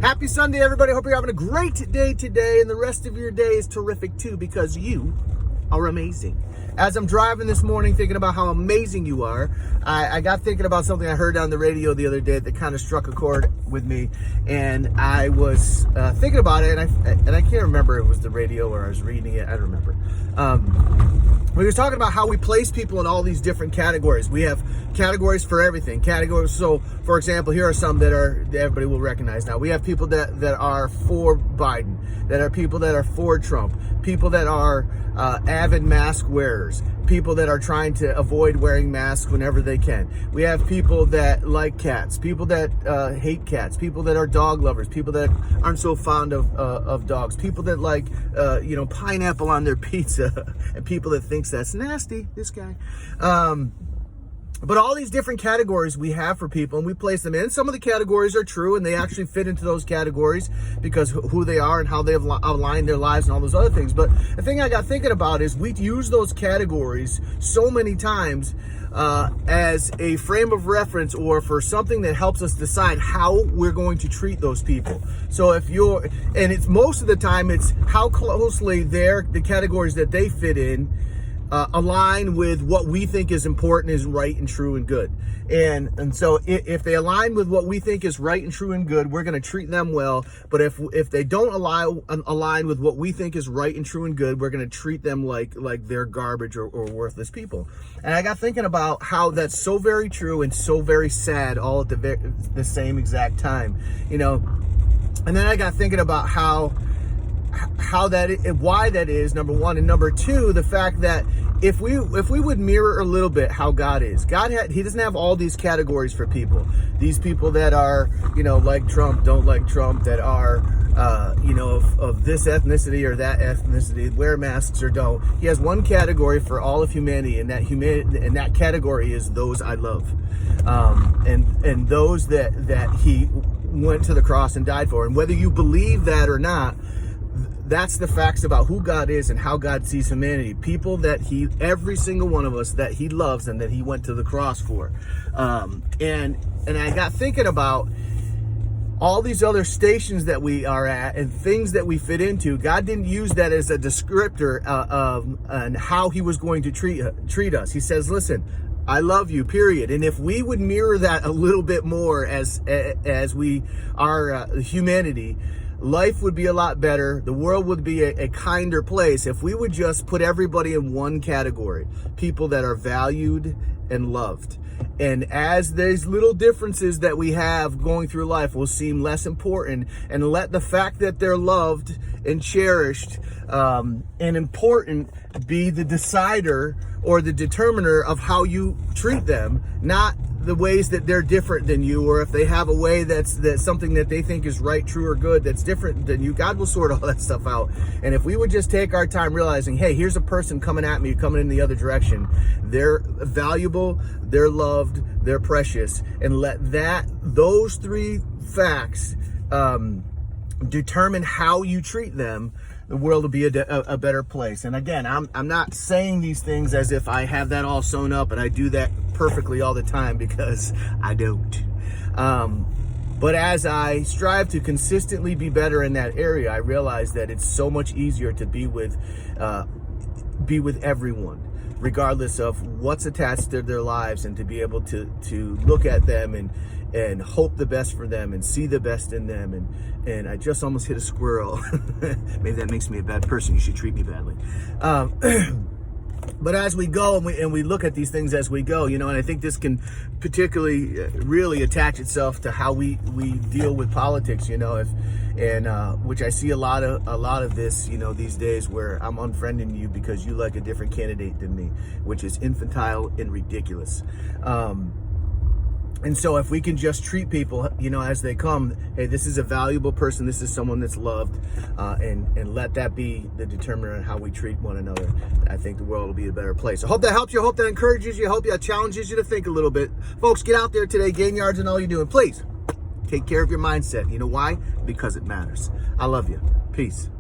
Happy Sunday, everybody. Hope you're having a great day today, and the rest of your day is terrific too, because you are amazing. As I'm driving this morning thinking about how amazing you are, I got thinking about something I heard on the radio the other day that kind of struck a chord with me, and I was thinking about it, and I can't remember if it was the radio or I was reading it. I don't remember. We were talking about how we place people in all these different categories. We have categories for everything. Categories. So, for example, here are some that everybody will recognize now. We have people that are for Biden, that are people that are for Trump, people that are avid mask wearers, people that are trying to avoid wearing masks whenever they can. We have people that like cats, people that hate cats, people that are dog lovers, people that aren't so fond of dogs, people that like pineapple on their pizza, and people that thinks that's nasty. This guy. But all these different categories we have for people, and we place them in. Some of the categories are true, and they actually fit into those categories because who they are and how they have aligned their lives and all those other things. But the thing I got thinking about is we use those categories so many times as a frame of reference, or for something that helps us decide how we're going to treat those people. So it's most of the time, it's how closely the categories that they fit in align with what we think is important, is right and true and good. And so if they align with what we think is right and true and good, we're going to treat them well. But if they don't align with what we think is right and true and good, we're going to treat them like they're garbage or worthless people. And I got thinking about how that's so very true and so very sad all at the same exact time, And then I got thinking about why that is, number one, and number two, the fact that if we would mirror a little bit how God is, he doesn't have all these categories for people. These people that are, like Trump, don't like Trump, that are, of this ethnicity or that ethnicity, wear masks or don't. He has one category for all of humanity, and that category is those I love, and those that he went to the cross and died for. And whether you believe that or not, that's the facts about who God is and how God sees humanity. People that every single one of us, that he loves and that he went to the cross for. And I got thinking about all these other stations that we are at and things that we fit into. God didn't use that as a descriptor of how he was going to treat us. He says, listen, I love you, period. And if we would mirror that a little bit more as we are humanity, life would be a lot better. The world would be a kinder place if we would just put everybody in one category. People that are valued and loved. And as these little differences that we have going through life will seem less important, and let the fact that they're loved and cherished and important be the decider or the determiner of how you treat them, not the ways that they're different than you, or if they have a way that's something that they think is right, true, or good that's different than you. God will sort all that stuff out. And if we would just take our time realizing, hey, here's a person coming at me, coming in the other direction. They're valuable, they're loved, they're precious, and let those three facts determine how you treat them, the world will be a better place. And again, I'm not saying these things as if I have that all sewn up and I do that perfectly all the time, because I don't. But as I strive to consistently be better in that area, I realize that it's so much easier to be with everyone, regardless of what's attached to their lives, and to be able to look at them and hope the best for them and see the best in them. And I just almost hit a squirrel. Maybe that makes me a bad person. You should treat me badly. But as we go and we look at these things as we go, and I think this can particularly really attach itself to how we deal with politics, which I see a lot of this, these days, where I'm unfriending you because you like a different candidate than me, which is infantile and ridiculous. And so if we can just treat people, as they come, hey, this is a valuable person, this is someone that's loved, and let that be the determiner on how we treat one another, I think the world will be a better place. I hope that helps you. I hope that encourages you. I hope that challenges you to think a little bit. Folks, get out there today, gain yards in all you do, and please take care of your mindset. You know why? Because it matters. I love you. Peace.